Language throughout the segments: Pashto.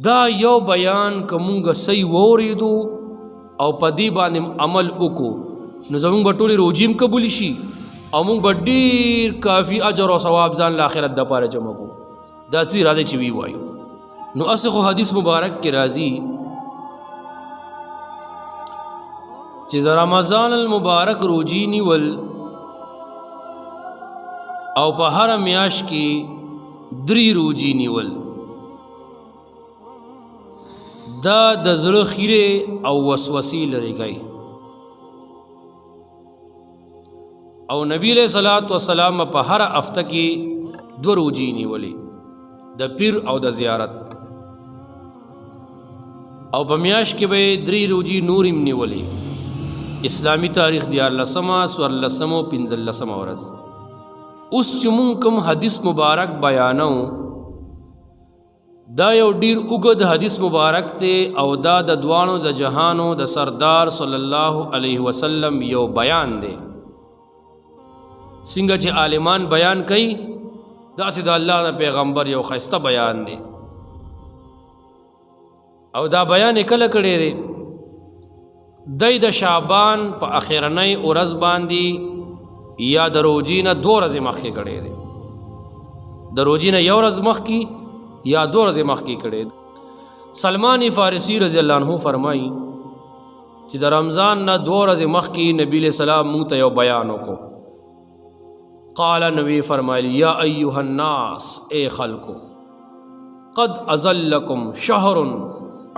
دا یو بیان که مونږ صحیح واورېدو او په دې باندې عمل وکړو نو زمونږ به ټولې روجې هم قبول شي او مونږ به ډېر کافي اجر او ثواب ځان له آخرت دپاره جمع کړو. داسې راځي چې وی وایو. نو اسې خو حدیث مبارک کې راځي چې د رمضان المبارک روجې نیول او په هره میاشت کې 3 روجې نیول دا د زړه خیره او وسوسې لرې کوي. او نبی علیہ الصلوۃ والسلام په هر هفته کې 2 روجې نیولې د پیر او د زیارت او په میاشت کې به 3 روجې نورم نیولې. اسلامی تاریخ 14 او 15 ورځ. اوس چې مونږ کوم حدیث مبارک بیانو دا یو ډیر اوږد حدیث مبارک دی او دا د دوانو د جهانو د سردار صلی الله علیه وسلم یو بیان دی. څنګه چې عالمان بیان کوي داسې د الله د پیغمبر یو ښایسته بیان دی او دا بیان یې کله کړی دی؟ دی د شعبان په اخرنۍ ورځ باندې یا د روجې نه 2 ورځې مخکې کړی دی. د روجې نه 1 ورځ مخکې یا 2 ورځې مخکې کړی. سلمان فارسی رضی الله عنه فرمایي چې د رمضان نه 2 ورځې مخکې نبی علیہ السلام مونږ ته یو بیان وکړو. قال نبی فرمایلی یا ایها الناس اے خلقو قد ازلکم شهر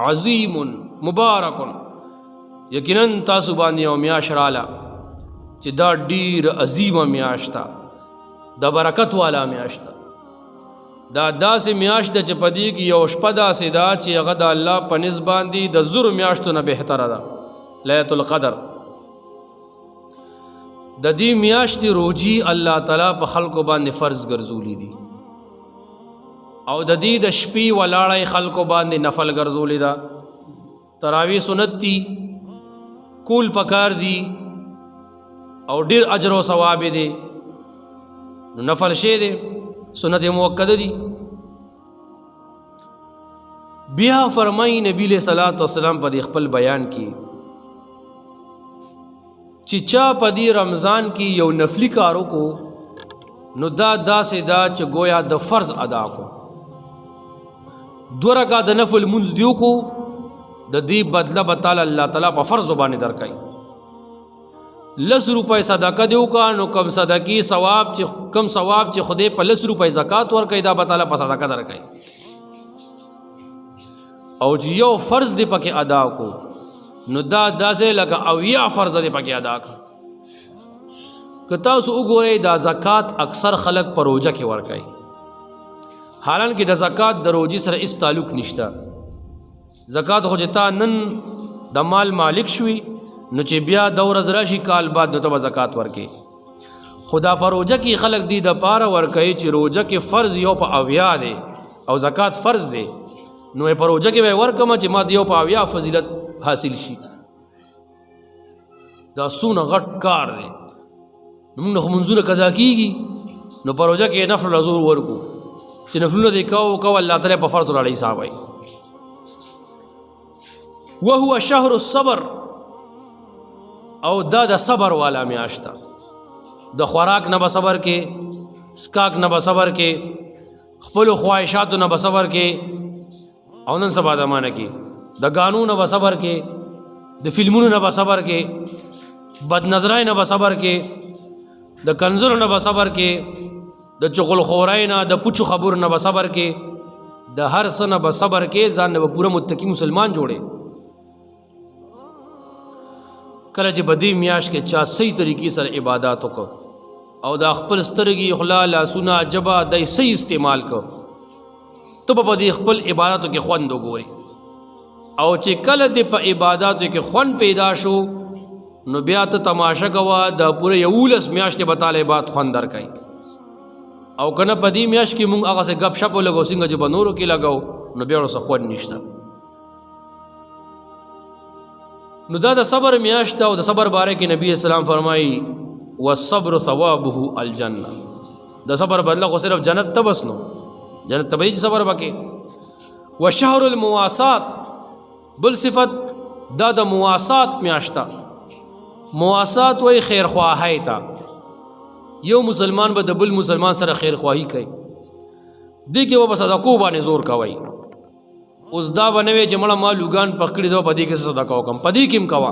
عظیم مبارک. یقینا تاسو باندې یو میاشت راله چې دا ډیر عظیمه میاشت ده د برکت والا میاشت ده. دا داسې میاشت ده چې په دې کې یو شپه داسې ده چې هغه د الله په نزد باندې د 1000 میاشتو نه بهتره ده. لیلة القدر. د دې میاشتې روجي الله تعالی په خلکو باندې فرض ګرځولي دي او د دې د شپې ولاړې خلکو باندې نفل ګرځولي ده. تراوی سنت دي کول پکار دي او ډیر اجر او ثواب دي. نو نفل شی دي سنت موکده دي. بیا فرمایي نبی علیہ الصلوۃ والسلام په خپل بیان کې چې چا په دې رمضان کې یو نفلی کارو کو نو دا داسې دا چې گویا د فرض ادا کو. 2 رکعات د نفل منځ دیو کو د دې بدله به تعالی الله تعالی په فرض باندې درکړي. 10 روپۍ صدقه دیو کا نو کم صدقې ثواب چې کم ثواب چې خدای په 10 روپۍ زکات ورکړي دا به تعالی په صدقه درکړي. او چې یو فرض دی پکې ادا کو نو دا داسې لکه او یا فرض دی پکې ادا کړ. که تاسو وګورئ دا زکات اکثر خلک په روزه کې ورکوي حالانکه د زکات د روزې سره هیڅ تعلق نشته. زکات خو چې تا نن د مال مالک شوي نو چې بیا د ورځ راشي کال بعد نو ته به زکات ورکوي. خدا په روزه کې خلک دی د پاره ورکوي چې روزه کې فرض یو په 80 دی او زکات فرض دی نو په روزه کې به ورکم چې ما د یو په 80 فضیلت حاصل شي. دا سونه غټ کار دی. موږ خو منځونه قضا کیږي نو په روزه کې نفل حضور ورکو چې نفلونه دې کو الله تعالی په فرض علی حساب وي. وهو شهر الصبر او دا د صبر والا میاشت ده. د خوراک نه به صبر کې سکاک نه به صبر کې خپل خواهشاتو نه به صبر کې او نن سبا زمانه کې د قانون نه به صبر کې د فلمونو نه به صبر کې بد نظرای نه به صبر کې د کنزر نه به صبر کې د چغل خورای نه د پوچو خبر نه به صبر کې د هر څه نه به صبر کې ځان نه پوره متقی مسلمان جوړي. کله چې بدی میاش کې چا صحیح طریقې سره عبادت وکړو او د خپل سترګې خلا لاسونه جبا د صحیح استعمال کو ته په دې خپل عبادتو کې خوند وګوري او چې کله دې په عبادتو کې خوند پیدا شو نو بیا ته تماشا کوا د پوره 11 میاشتې به طالبات خوند درکړي او کنه په دې میاشت کې مونږ هغه څه غپ شپ لګو څنګه چې بنورو کې لګاو نو بیا ورسره خوند نشته. نو دا د صبر میاشت او د صبر باره کې نبی اسلام فرمایي والصبر ثوابه الجنه. د صبر بدله خو صرف جنت ته بس نو جنت ته به صبر وکي. وشهر المواسات بل صفت دا د مواسات میاشتا مواسات وی خیر خواهی تا یو مسلمان به د بل مسلمان سره خیر خواهی کوي دی کې و په صدقو باندې زور کوي اوس دا بنوي چې مړه ما لوګان پکړې زو پدې کې صدقه وکم پدې کې کوا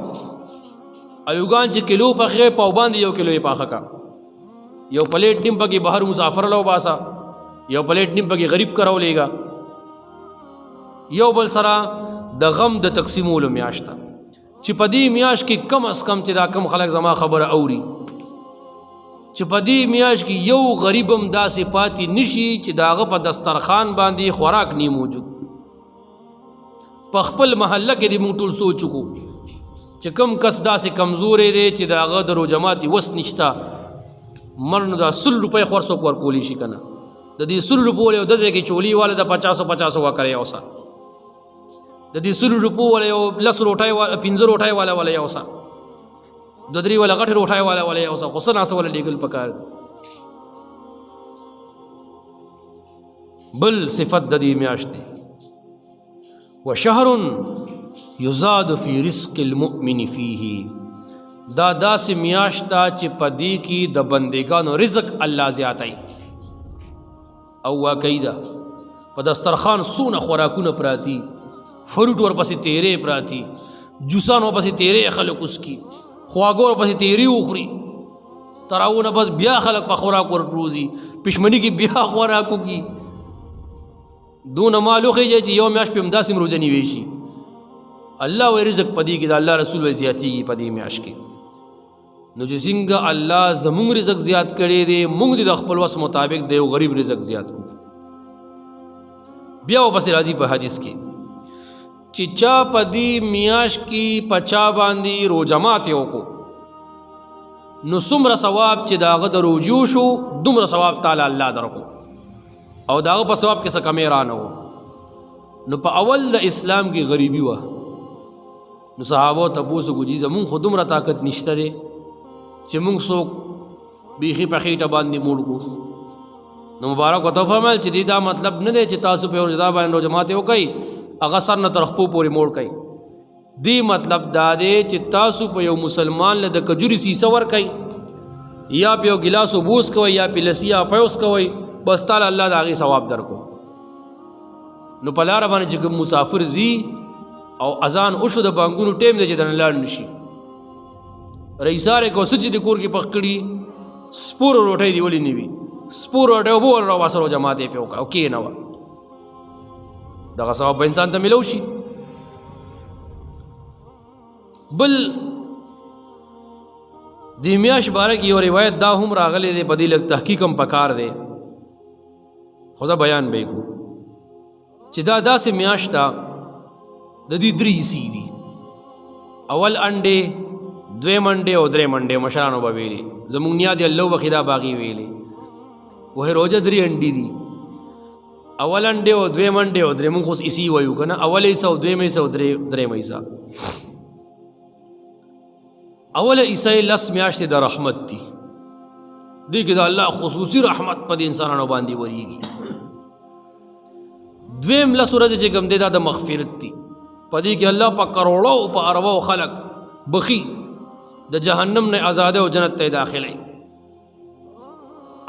الوګان چې کیلو پخې پاو باندې یو کیلو یې پاخه کا یو پلیټ نیم پکې بهر مسافر لو باسا یو پلیټ نیم پکې غریب کراو لېګا یو بل سره د غم د تقسیمولو میاشته چې پدې میاش کې کم از کم چې دا کم خلک زما خبره اوري چې پدې میاش کې یو غریبم داسې پاتې نشي چې داغه په دسترخوان باندې خوراک نه موجود په خپل محله کې دې موږ ټول سوچ کو چې کم کس داسې کمزورې دی چې داغه د روجماتي وس نشته مرنو دا 100 روپۍ خورڅو ورکولی شي کنه د دې 100 روپو له د ځای کې چولی والا د 50 وکړي اوسه د دې 100 روپو ولا یو 10 روټای والا 15 روټای والا یو اوسه د درې ولا غټ روټای والا یو اوسه خو سناسه ولا لیګل پکار بل صفت د دې میاشتې وشهر یزاد فی رزق المؤمن فیه دا داسې میاشتا چې پدې کې د بندګانو رزق الله زیاتای او واقعي ده په دسترخوان سونه خوراکونه پراتی فروټ ورپسې تیرې پراتی جوسان ورپسې تیرې خلک اوس کی خواږه ورپسې تیرې وخوري تراونه بس بیا خلک په خوراک ورپروزي پښمنی کې بیا خوراکو کی دون مالوخه چې یو میاش په امداسم روزنی ویشي الله و رزق پدې کې د الله رسول و زیاتیږي پدې میاش کې نو چې څنګه الله زموږ رزق زیات کړي دي موږ د خپل وس مطابق د یو غریب رزق زیات کو بیا و پس راځي په حدیث کې چې چا پدې میاش کې پچا باندې روزمات یو کو نو څومره ثواب چې داغه د روجو شو دومره ثواب تعالی الله درکو او داغه په ثواب کې څه کمی رانه و نو په اول د اسلام کې غریبي و نو صحابه تاسو کو جی زمون خودمره طاقت نشته دي چې مونږ څوک بیخي په خېټه باندې موړ کو نو مبارک وته فرمایل چې دا مطلب نه دی چې تاسو په ورځا باندې جماعت یو کوي هغه سر نه ترخپو پورې موړ کوي دی مطلب دا دی چې تاسو په یو مسلمان له د کجوري سیسه ور کوي یا په یو ګلاس وبوس کوي یا په لسیا پيوس کوي بس تعالی الله دا غي ثواب درکو نو په لار باندې چې مسافر زی او اذان او شو د بانګونو ټیم دی چې د لاړ نشي رئیساره کو سچ د کور کې پخکړي سپور روټي دی ولې نیوي سپور روټي وبو ور واسره جماعت په او کې نه و دغه ثواب انسان ته ملو شي بل د میاش بارک یو روایت دا هم راغلي دی په دې لک تحقیق هم پکار دی خو ځا بیان به کو چې دا داسې میاش تا د دې درې سي دي اول انډه دویم انډه او دریم انډه مشرانو به ویلي زمونږ نیا دی الله بخدا باغی ویلي وه روزه درې انډې دي اول انډه او دویم انډه او دریم خو اسی وایو کنه اول ایسا او دویم ایسا او دریم ایسا اول ایسا لس میاشتې د رحمت دي دې کې د الله خصوصي رحمت په انسانانو باندې وریږي دویم لس ورځې چې کوم دی دا د مغفرت دي پدې کې الله په کروڑو او په اربو خلق بخي د جهنم نه آزاد او جنت ته داخلي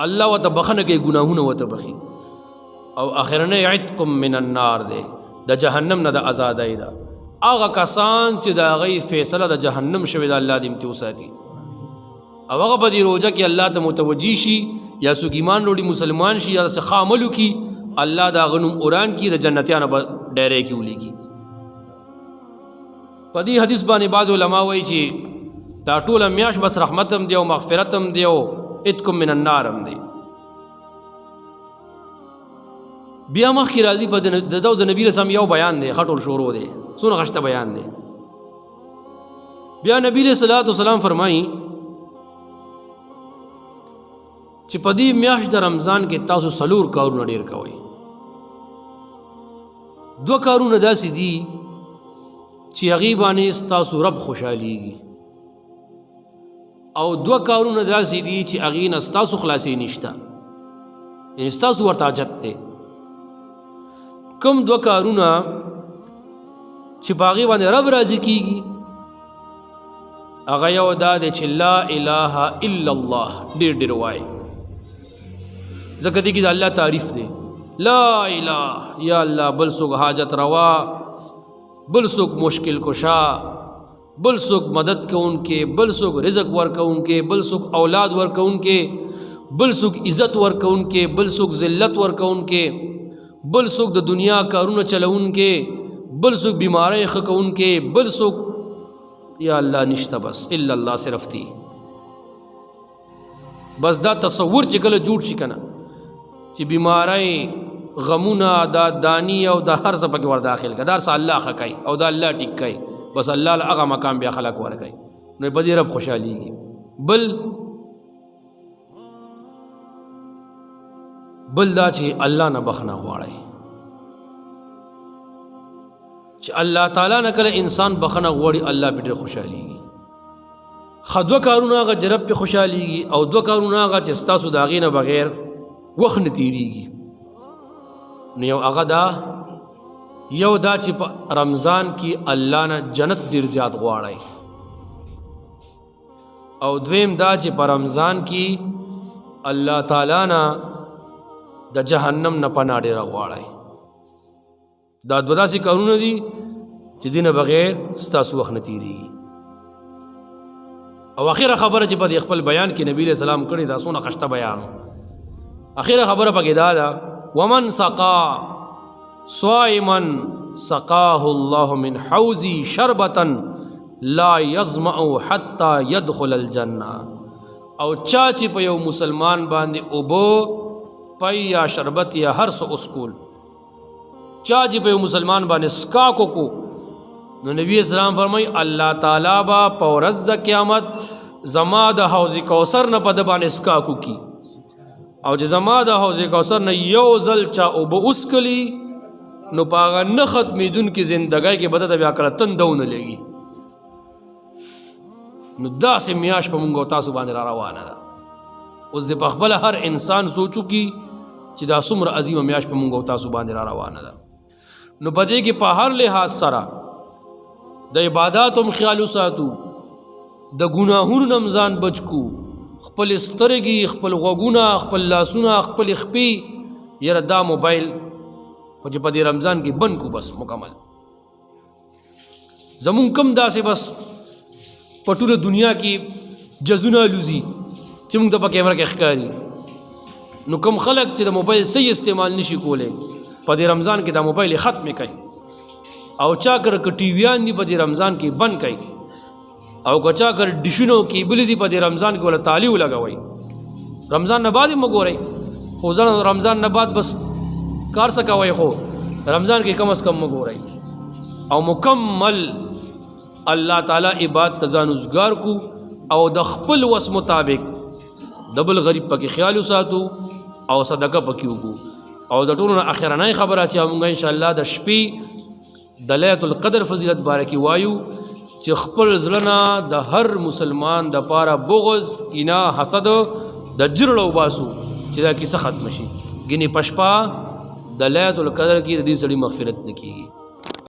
الله وتبخنه کې ګناهونه وتبخي او اخرنه عتق من النار ده د جهنم نه د آزادای ده هغه کسان چې دا غي فیصله د جهنم شوی د الله دې امتوساتي او هغه په دې روزه کې الله ته متوجي شي یا سو ایمان وروړي مسلمان شي یا څه خاملو کی الله دا غنوم اوران کی د جنتیانو په ډیره کې ولي کی په دې حدیث باندې بعض علما وایي چې دا ټول میاش بس رحمتم دی او مغفرتم دی او اتکم من النار هم دی بیا مخ کی راضی په د نبی رسول یو بیان دی خټول شروع دی سونه غشته بیان دی بیا نبی صلی الله علیه وسلم فرمایي چې په دې میاش د رمضان کې تاسو سلور کارونه ډیر کوئ دو کارونه داسې دي چې هغې باندې ستاسو رب خوشحالیږي او دو کارونه داسې دي چې هغې نه ستاسو خلاصې نشته یعنې ستاسو ورته حاجت دی کم دو کارونه چې په هغې باندې رب راضي کېږي هغه یو دا دی چې لا اله الا الله ډېر ډېر وایي ځکه دې کې د الله تعریف دی لا اله یا الله بل څوک حاجت روا بل څوک مشکل کشا بل څوک مدد کوونکې بل څوک رزق ورکوونکې بل څوک اولاد ورکوونکې بل څوک عزت ورکوونکې بل څوک ذلت ورکوونکې بل څوک د دنیا کارونه چلوونکې بل څوک بیماری ښه کوونکې بل څوک یا الله نشته بس الا الله صرف دی بس دا تصور چې کله جوړ شي کنه چې بیماری غمونه دا دانی او دا هر څه پکې ور داخل کړه دا څه الله ښه کوي او دا الله ټیک کوي بس الله له هغه مقام بیا خلق ورکوي نو په دې رب خوشحالېږي بل دا چې الله نه بخنه غواړي چې الله تعالی نه کله انسان بخنه غواړي الله په ډېر خوشحالېږي ښه دوه کارونه هغه چې رب پې خوشحالېږي او دوه کارونه هغه چې ستاسو د هغې نه بغیر وخت نه تېرېږي نو یو هغه دا یو دا چې په رمضان کې الله نه جنت ډېر زیات غواړئ او دویم دا چې په رمضان کې الله تعالی نه د جهنم نه پناه ډېره غواړئ دا دوه داسې کارونه دي چې دې نه بغیر ستاسو وخت نه تېرېږي او اخره خبره چې په دې خپل بیان کې نبی علیہ السلام کړې دا څونه خشته بیان اخره خبره پکې دا ده ومن سقا صائما سقاه الله من حوزي شربة لا يظمأ حتى يدخل الجنة او چا چې په یو مسلمان باندې اوبو پي یا شربت یا هر څه اسکول چا چې په یو مسلمان باندې سکاکو کو نو نبی اسلام فرمای الله تعالی با په ورځ د قیامت زما د حوض کوثر نه په د باندې سکاکو کی او چې زما د حوض کوثر نه یو ځل چا اوبه اسکلی نو په هغه نه ختمېدونکې زندګۍ کې به د بیا کله تنده ونه لګي نو داسې میاشت په مونږ او تاسو باندې را روانه ده اوس د پخپله هر انسان سوچو کی چې دا څومره عظیمه میاشت په مونږ او تاسو باندې را روانه ده نو په دې کې په هر لحاظ سره د عبادات هم خیال وساتو د ګناهونو نه هم ځان بچ کو خپل سترګې خپل غوږونه خپل لاسونه خپل خپې یاره دا موبایل خو چې په دې رمضان کې بند کو بس مکمل زمون کم داسې بس په ټوله دنیا کې جزونه الوزي چې موږ ته په کیمره کې ښکاري نو کم خلک چې د موبایل صحیح استعمال نشي کولی په دې رمضان کې دا موبایل ختم کوي او چا کر که ټي ویان دي په دې رمضان کې بند کوي او که چا کر ډشونو کیبل دي په دې رمضان کې ولا تالی ولګوي رمضان نه بعد یې مه ګورئ خو ځنه رمضان نه بعد بس کار څه کوئ خو رمضان کې کم از کم مه ګورئ او مکمل الله تعالی عبادت ته ځان وزګار کو او د خپل وس مطابق د بل غریب پکې خیال وساتو او صدقه پکې وکړو او د ټولو نه اخرنۍ خبره چې موږ انشاءالله د شپې د لیلة القدر فضیلت باره کې وایو چې خپل زړه نه د هر مسلمان د پاره بغض کینه حسد د جرړه وباسو چې دا کیسه ختم شي ګینې په شپه د لیلة القدر کې د دې سړي مغفرت نه کېږي